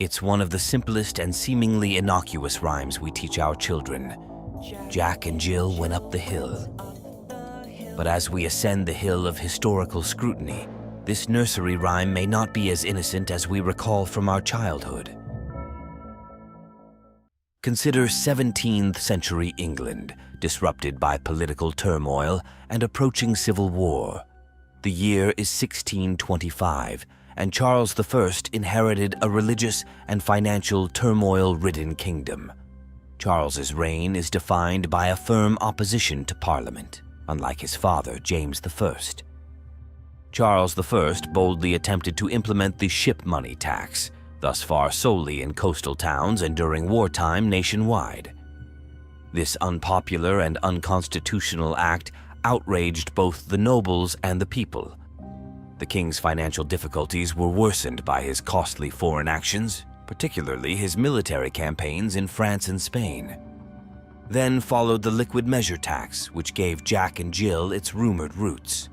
It's one of the simplest and seemingly innocuous rhymes we teach our children. Jack and Jill went up the hill. But as we ascend the hill of historical scrutiny, this nursery rhyme may not be as innocent as we recall from our childhood. Consider 17th century England, disrupted by political turmoil and approaching civil war. The year is 1625, and Charles I inherited a religious and financial turmoil-ridden kingdom. Charles's reign is defined by a firm opposition to Parliament, unlike his father, James I. Charles I boldly attempted to implement the ship money tax, thus far solely in coastal towns and during wartime nationwide. This unpopular and unconstitutional act outraged both the nobles and the people. The king's financial difficulties were worsened by his costly foreign actions, particularly his military campaigns in France and Spain. Then followed the liquid measure tax, which gave Jack and Jill its rumored roots.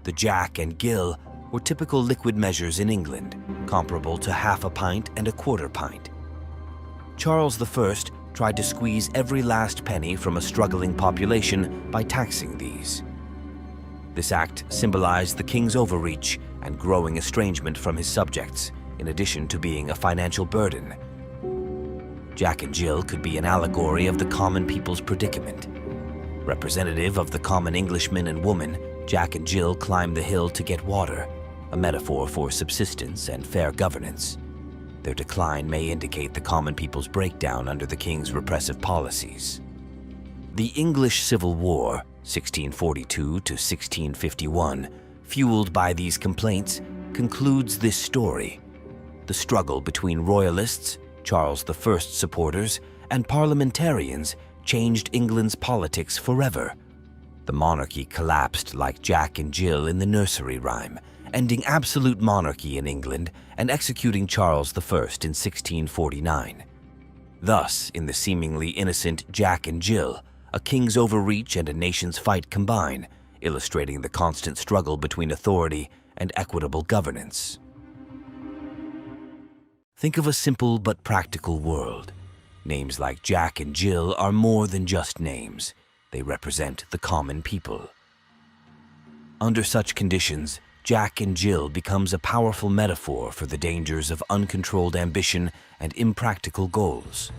The Jack and Gill were typical liquid measures in England, comparable to half a pint and a quarter pint. Charles I tried to squeeze every last penny from a struggling population by taxing these. This act symbolized the king's overreach and growing estrangement from his subjects, in addition to being a financial burden. Jack and Jill could be an allegory of the common people's predicament. Representative of the common Englishman and woman, Jack and Jill climbed the hill to get water, a metaphor for subsistence and fair governance. Their decline may indicate the common people's breakdown under the king's repressive policies. The English Civil War, 1642 to 1651, fueled by these complaints, concludes this story. The struggle between royalists, Charles I's supporters, and parliamentarians changed England's politics forever. The monarchy collapsed like Jack and Jill in the nursery rhyme, ending absolute monarchy in England and executing Charles I in 1649. Thus, in the seemingly innocent Jack and Jill, a king's overreach and a nation's fight combine, illustrating the constant struggle between authority and equitable governance. Think of a simple but practical world. Names like Jack and Jill are more than just names. They represent the common people. Under such conditions, Jack and Jill becomes a powerful metaphor for the dangers of uncontrolled ambition and impractical goals.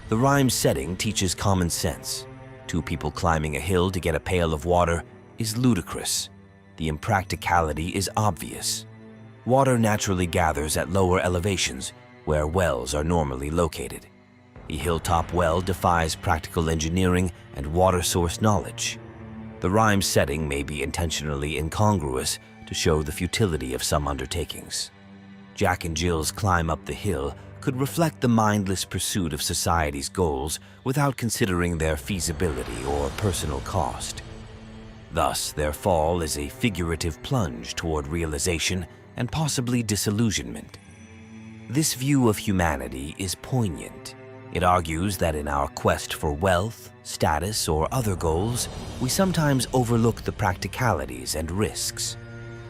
The rhyme's setting teaches common sense. Two people climbing a hill to get a pail of water is ludicrous. The impracticality is obvious. Water naturally gathers at lower elevations, where wells are normally located. A hilltop well defies practical engineering and water source knowledge. The rhyme's setting may be intentionally incongruous to show the futility of some undertakings. Jack and Jill's climb up the hill could reflect the mindless pursuit of society's goals without considering their feasibility or personal cost. Thus, their fall is a figurative plunge toward realization and possibly disillusionment. This view of humanity is poignant. It argues that in our quest for wealth, status, or other goals, we sometimes overlook the practicalities and risks.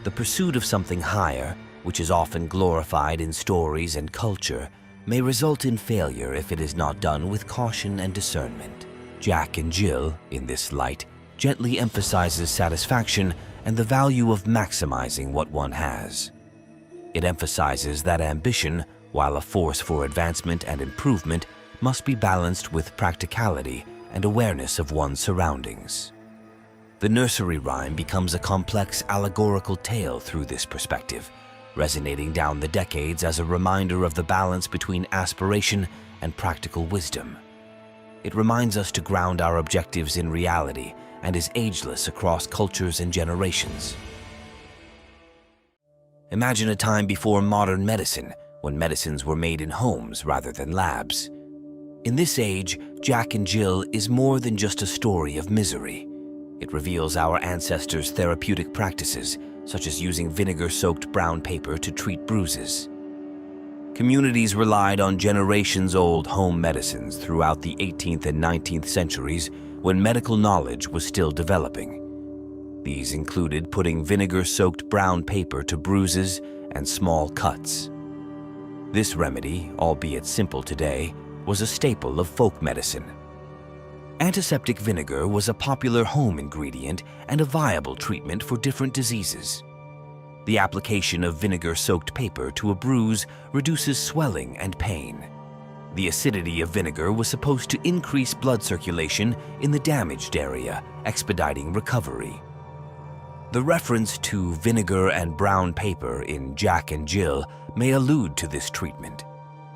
The pursuit of something higher, which is often glorified in stories and culture, may result in failure if it is not done with caution and discernment. Jack and Jill, in this light, gently emphasizes satisfaction and the value of maximizing what one has. It emphasizes that ambition, while a force for advancement and improvement, must be balanced with practicality and awareness of one's surroundings. The nursery rhyme becomes a complex allegorical tale through this perspective, resonating down the decades as a reminder of the balance between aspiration and practical wisdom. It reminds us to ground our objectives in reality and is ageless across cultures and generations. Imagine a time before modern medicine, when medicines were made in homes rather than labs. In this age, Jack and Jill is more than just a story of misery. It reveals our ancestors' therapeutic practices, such as using vinegar-soaked brown paper to treat bruises. Communities relied on generations-old home medicines throughout the 18th and 19th centuries when medical knowledge was still developing. These included putting vinegar-soaked brown paper to bruises and small cuts. This remedy, albeit simple today, was a staple of folk medicine. Antiseptic vinegar was a popular home ingredient and a viable treatment for different diseases. The application of vinegar-soaked paper to a bruise reduces swelling and pain. The acidity of vinegar was supposed to increase blood circulation in the damaged area, expediting recovery. The reference to vinegar and brown paper in Jack and Jill may allude to this treatment.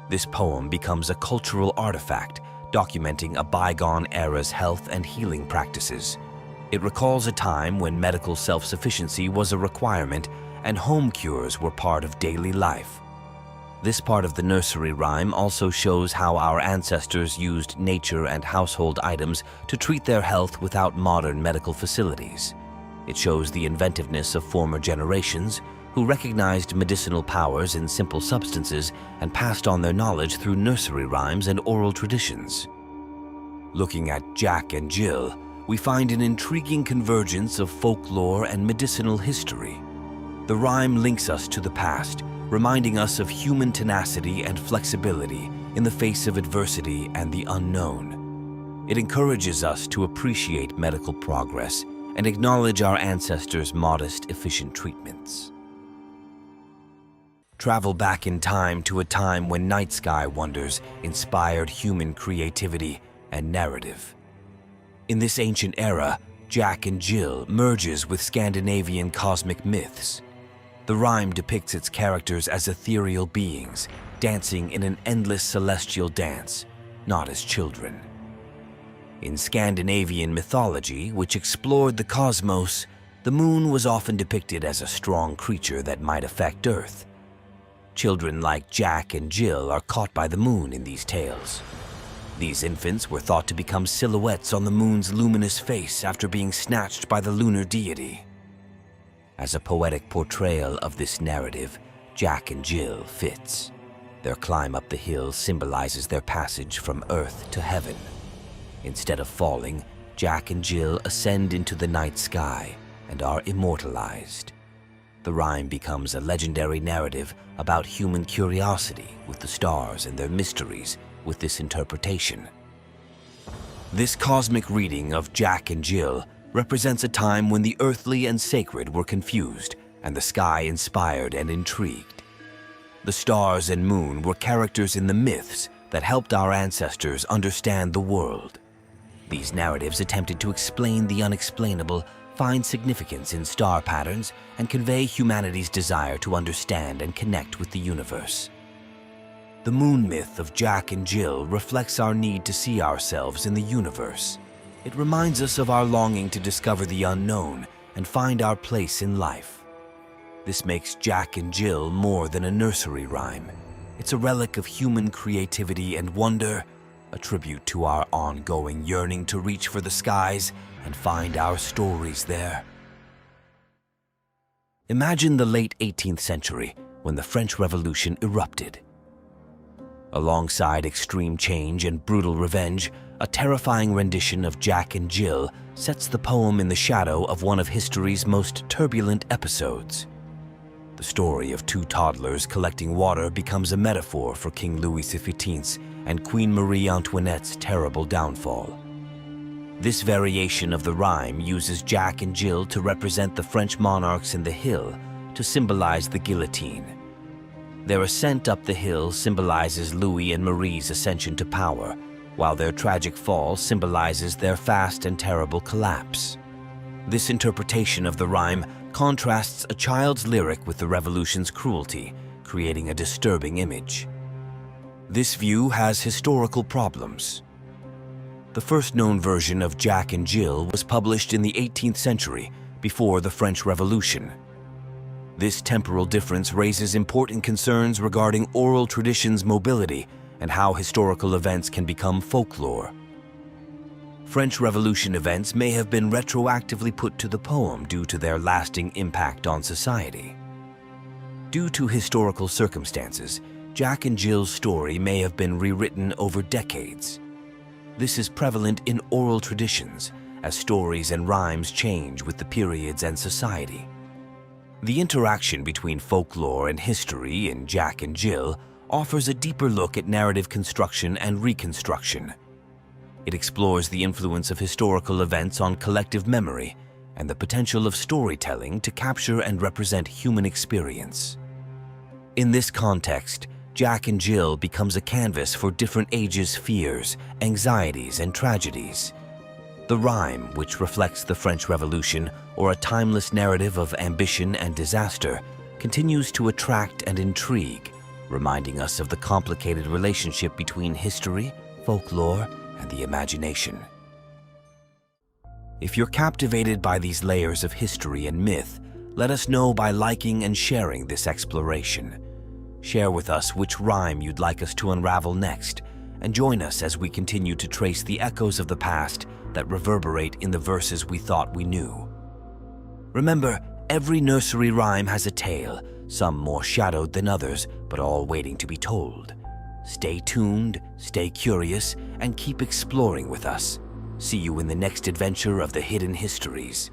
This poem becomes a cultural artifact, documenting a bygone era's health and healing practices. It recalls a time when medical self-sufficiency was a requirement and home cures were part of daily life. This part of the nursery rhyme also shows how our ancestors used nature and household items to treat their health without modern medical facilities. It shows the inventiveness of former generations who recognized medicinal powers in simple substances and passed on their knowledge through nursery rhymes and oral traditions. Looking at Jack and Jill, we find an intriguing convergence of folklore and medicinal history. The rhyme links us to the past, reminding us of human tenacity and flexibility in the face of adversity and the unknown. It encourages us to appreciate medical progress and acknowledge our ancestors' modest, efficient treatments. Travel back in time to a time when night sky wonders inspired human creativity and narrative. In this ancient era, Jack and Jill merges with Scandinavian cosmic myths. The rhyme depicts its characters as ethereal beings, dancing in an endless celestial dance, not as children. In Scandinavian mythology, which explored the cosmos, the moon was often depicted as a strong creature that might affect Earth. Children like Jack and Jill are caught by the moon in these tales. These infants were thought to become silhouettes on the moon's luminous face after being snatched by the lunar deity. As a poetic portrayal of this narrative, Jack and Jill fits. Their climb up the hill symbolizes their passage from Earth to heaven. Instead of falling, Jack and Jill ascend into the night sky and are immortalized. The rhyme becomes a legendary narrative about human curiosity with the stars and their mysteries with this interpretation. This cosmic reading of Jack and Jill represents a time when the earthly and sacred were confused and the sky inspired and intrigued. The stars and moon were characters in the myths that helped our ancestors understand the world. These narratives attempted to explain the unexplainable, find significance in star patterns, and convey humanity's desire to understand and connect with the universe. The moon myth of Jack and Jill reflects our need to see ourselves in the universe. It reminds us of our longing to discover the unknown and find our place in life. This makes Jack and Jill more than a nursery rhyme. It's a relic of human creativity and wonder, a tribute to our ongoing yearning to reach for the skies and find our stories there. Imagine the late 18th century when the French Revolution erupted. Alongside extreme change and brutal revenge, a terrifying rendition of Jack and Jill sets the poem in the shadow of one of history's most turbulent episodes. The story of two toddlers collecting water becomes a metaphor for King Louis XV's and Queen Marie Antoinette's terrible downfall. This variation of the rhyme uses Jack and Jill to represent the French monarchs in the hill to symbolize the guillotine. Their ascent up the hill symbolizes Louis and Marie's ascension to power, while their tragic fall symbolizes their fast and terrible collapse. This interpretation of the rhyme contrasts a child's lyric with the revolution's cruelty, creating a disturbing image. This view has historical problems. The first known version of Jack and Jill was published in the 18th century, before the French Revolution. This temporal difference raises important concerns regarding oral traditions' mobility and how historical events can become folklore. French Revolution events may have been retroactively put to the poem due to their lasting impact on society. Due to historical circumstances, Jack and Jill's story may have been rewritten over decades. This is prevalent in oral traditions, as stories and rhymes change with the periods and society. The interaction between folklore and history in Jack and Jill offers a deeper look at narrative construction and reconstruction. It explores the influence of historical events on collective memory and the potential of storytelling to capture and represent human experience. In this context, Jack and Jill becomes a canvas for different ages' fears, anxieties, and tragedies. The rhyme, which reflects the French Revolution or a timeless narrative of ambition and disaster, continues to attract and intrigue, reminding us of the complicated relationship between history, folklore, and the imagination. If you're captivated by these layers of history and myth, let us know by liking and sharing this exploration. Share with us which rhyme you'd like us to unravel next, and join us as we continue to trace the echoes of the past that reverberate in the verses we thought we knew. Remember, every nursery rhyme has a tale, some more shadowed than others, but all waiting to be told. Stay tuned, stay curious, and keep exploring with us. See you in the next adventure of the Hidden Histories.